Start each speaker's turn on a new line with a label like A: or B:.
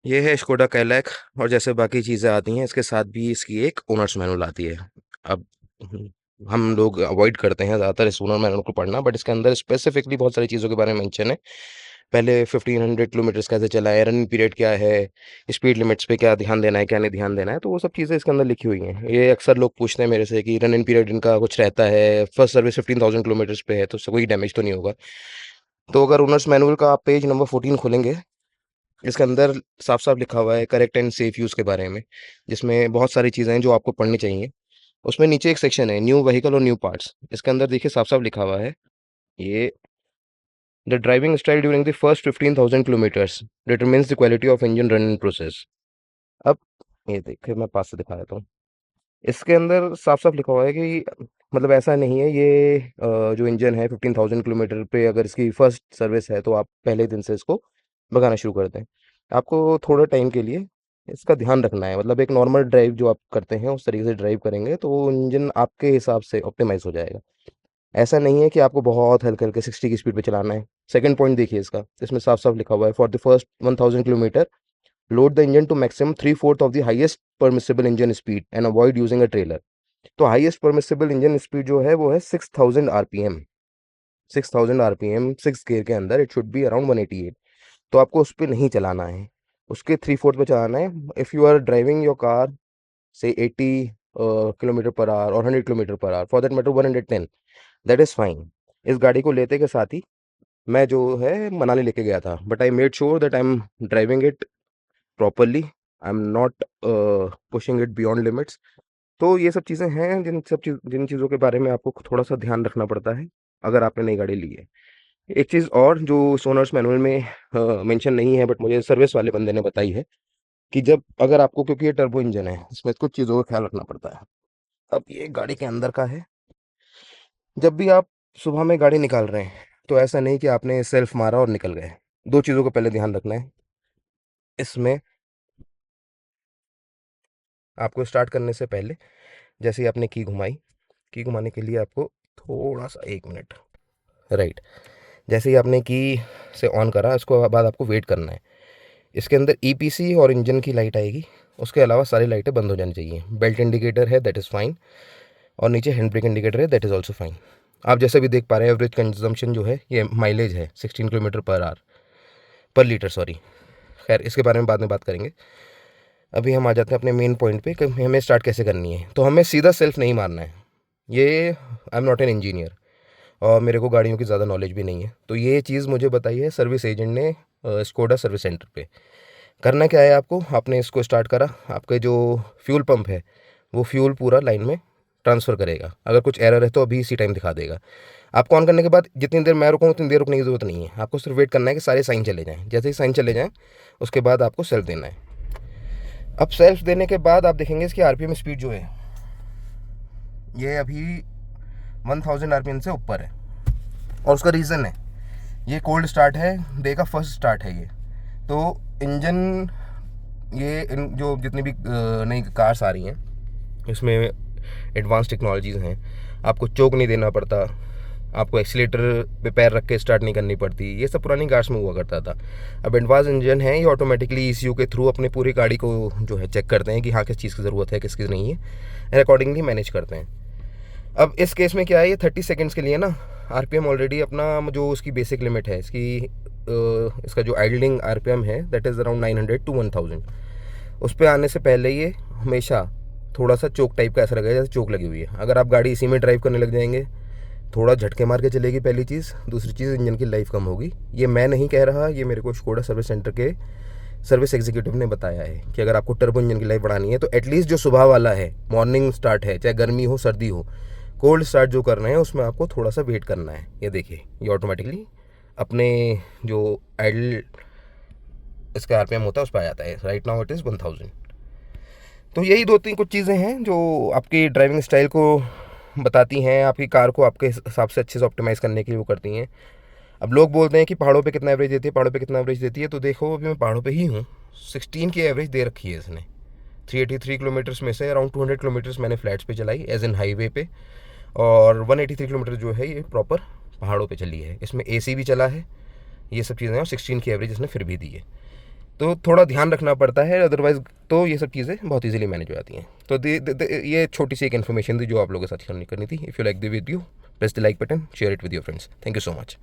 A: ये है स्कोडा कैलाक। और जैसे बाकी चीज़ें आती हैं इसके साथ भी इसकी एक ओनर्स मैनुअल आती है। अब हम लोग अवॉइड करते हैं ज़्यादातर इस ओनर मैनुअल को पढ़ना, बट इसके अंदर स्पेसिफिकली बहुत सारी चीज़ों के बारे में मेंशन है। पहले 1500 किलोमीटर्स कैसे चला है, रनिंग पीरियड क्या है, स्पीड लिमिट्स पे क्या ध्यान देना है क्या नहीं ध्यान देना है, तो वो सब चीज़ें इसके अंदर लिखी हुई हैं। ये अक्सर लोग पूछते हैं मेरे से कि रनिंग पीरियड इनका कुछ रहता है, फर्स्ट सर्विस 15,000 किलोमीटर्स पे है तो उससे कोई डैमेज तो नहीं होगा। तो अगर ओनर्स मैनुअल का आप पेज नंबर 14 खोलेंगे, इसके अंदर साफ साफ लिखा हुआ है करेक्ट एंड सेफ यूज़ के बारे में, जिसमें बहुत सारी चीज़ें हैं जो आपको पढ़नी चाहिए। उसमें नीचे एक सेक्शन है न्यू व्हीकल और न्यू पार्ट्स। इसके अंदर देखिए साफ साफ लिखा हुआ है ये, the driving style during the first 15,000 kilometres determines the quality of engine running process. अब ये देखिए मैं पास से दिखा देता हूँ। इसके अंदर साफ साफ लिखा हुआ है कि मतलब ऐसा नहीं है ये जो इंजन है 15,000 किलोमीटर पे अगर इसकी फर्स्ट सर्विस है तो आप पहले दिन से इसको भगाना शुरू कर दें। आपको थोड़ा टाइम के लिए इसका ध्यान रखना है, मतलब एक नॉर्मल ड्राइव जो आप करते हैं उस तरीके से ड्राइव करेंगे तो वो इंजन आपके हिसाब से ऑप्टिमाइज हो जाएगा। ऐसा नहीं है कि आपको बहुत हल्के हल्के 60 की स्पीड पे चलाना है। सेकंड पॉइंट देखिए इसका, इसमें साफ साफ लिखा हुआ है for the first 1000 kilometre load the engine to maximum 3/4 of the highest permissible engine speed and avoid using a trailer. तो हाईएस्ट परमिसिबल इंजन स्पीड जो है वो है 6000 आरपीएम। 6000 आरपीएम 6 गियर के अंदर इट शुड बी अराउंड 188। तो आपको उस पर नहीं चलाना है, उसके 3/4 पे चलाना है। If you are driving your car से 80 किलोमीटर पर आवर और 100 kilometre per hour, for that matter 110, that is fine. इस गाड़ी को लेते के साथ ही मैं जो है मनाली लेके गया था, but I made sure that I am driving it properly, I am not pushing it beyond limits. तो ये सब चीज़ें हैं जिन चीज़ों के बारे में आपको थोड़ा सा ध्यान रखना पड़ता है अगर आपने नई गाड़ी ली है। एक चीज़ और जो सोनर्स मैनुअल में मेंशन नहीं है बट मुझे सर्विस वाले बंदे ने बताई है कि जब अगर आपको, क्योंकि ये टर्बो इंजन है इसमें कुछ चीज़ों का ख्याल रखना पड़ता है। अब ये गाड़ी के अंदर का है, जब भी आप सुबह में गाड़ी निकाल रहे हैं तो ऐसा नहीं कि आपने सेल्फ मारा और निकल गए। दो चीज़ों का पहले ध्यान रखना है। इसमें आपको स्टार्ट करने से पहले जैसे ही आपने की घुमाई, की घुमाने के लिए आपको थोड़ा सा 1 मिनट, राइट, जैसे ही आपने की से ऑन करा उसको बाद आपको वेट करना है। इसके अंदर ईपीसी और इंजन की लाइट आएगी, उसके अलावा सारी लाइटें बंद हो जानी चाहिए। बेल्ट इंडिकेटर है दैट इज़ फाइन, और नीचे हैंड ब्रेक इंडिकेटर है दैट इज़ ऑल्सो फाइन। आप जैसे भी देख पा रहे हैं एवरेज कंजम्पशन जो है ये माइलेज है 16 किलोमीटर पर आवर, पर लीटर सॉरी। खैर इसके बारे में बाद में बात करेंगे। अभी हम आ जाते हैं अपने मेन पॉइंट पे कि हमें स्टार्ट कैसे करनी है। तो हमें सीधा सेल्फ नहीं मारना है। ये I am not an engineer और मेरे को गाड़ियों की ज़्यादा नॉलेज भी नहीं है, तो ये चीज़ मुझे बताई है सर्विस एजेंट ने स्कोडा सर्विस सेंटर पे। करना क्या है आपको, आपने इसको स्टार्ट करा, आपके जो फ्यूल पंप है वो फ्यूल पूरा लाइन में ट्रांसफ़र करेगा। अगर कुछ एरर है तो अभी इसी टाइम दिखा देगा। आपको ऑन करने के बाद जितनी देर मैं रुकूँ उतनी देर रुकने की ज़रूरत नहीं है, आपको सिर्फ वेट करना है कि सारे साइन चले जाएँ। जैसे ही साइन चले जाएँ उसके बाद आपको सेल्फ देना है। अब सेल्फ देने के बाद आप देखेंगे इसकी आरपीएम स्पीड जो है ये अभी 1000 आरपीएम से ऊपर है, और उसका रीज़न है ये कोल्ड स्टार्ट है, डे का फर्स्ट स्टार्ट है ये। तो इंजन ये इन जो जितनी भी नई कार्स आ रही हैं इसमें एडवांस टेक्नोलॉजीज़ हैं। आपको चोक नहीं देना पड़ता, आपको एक्सीलेटर पे पैर रख के स्टार्ट नहीं करनी पड़ती, ये सब पुरानी कार्स में हुआ करता था। अब एडवांस इंजन है, ये ऑटोमेटिकली ईसीयू के थ्रू अपनी पूरी गाड़ी को जो है चेक करते हैं कि हाँ किस चीज़ की ज़रूरत है किसकी नहीं है, अकॉर्डिंगली मैनेज करते हैं। अब इस केस में क्या है, ये 30 सेकेंड्स के लिए ना आरपीएम ऑलरेडी अपना जो उसकी बेसिक लिमिट है इसकी इसका जो आइडलिंग आरपीएम है दैट इज़ अराउंड 900 to 1000। उस पर आने से पहले ये हमेशा थोड़ा सा चोक टाइप का ऐसा लगेगा जैसे चोक लगी हुई है। अगर आप गाड़ी इसी में ड्राइव करने लग जाएंगे थोड़ा झटके मार के चलेगी, पहली चीज़। दूसरी चीज़ इंजन की लाइफ कम होगी। ये मैं नहीं कह रहा, ये मेरे को स्कोडा सर्विस सेंटर के सर्विस एग्जीक्यूटिव ने बताया है कि अगर आपको टर्बो इंजन की लाइफ बढ़ानी है तो एटलीस्ट जो सुबह वाला है, मॉर्निंग स्टार्ट है, चाहे गर्मी हो सर्दी हो, कोल्ड स्टार्ट जो करना है उसमें आपको थोड़ा सा वेट करना है। ये देखिए ये ऑटोमेटिकली अपने जो आइडल इसका आरपीएम होता है उस पर आ जाता है। Right now it is 1000। तो यही दो तीन कुछ चीज़ें हैं जो आपकी ड्राइविंग स्टाइल को बताती हैं, आपकी कार को आपके हिसाब से अच्छे से ऑप्टिमाइज़ करने के लिए वो करती हैं। अब लोग बोलते हैं कि पहाड़ों पे कितना एवरेज देती है, पहाड़ों पे कितना एवरेज देती है, तो देखो अभी मैं पहाड़ों पे ही हूँ। 16 की एवरेज दे रखी है इसने। 383 किलोमीटर्स में से अराउंड 200 किलोमीटर्स मैंने फ्लैट्स पे चलाई एज इन हाईवे पे, और 183 किलोमीटर जो है ये प्रॉपर पहाड़ों पे चली है। इसमें एसी भी चला है, ये सब चीज़ें हैं, और 16 की एवरेज इसने फिर भी दी है। तो थोड़ा ध्यान रखना पड़ता है, अदरवाइज तो ये सब चीज़ें बहुत इजीली मैनेज हो जाती हैं। तो ये छोटी सी एक इन्फॉर्मेशन थी जो आप लोगों के साथ करनी थी। If you like the video, press the like button, share it with your friends. Thank you so much.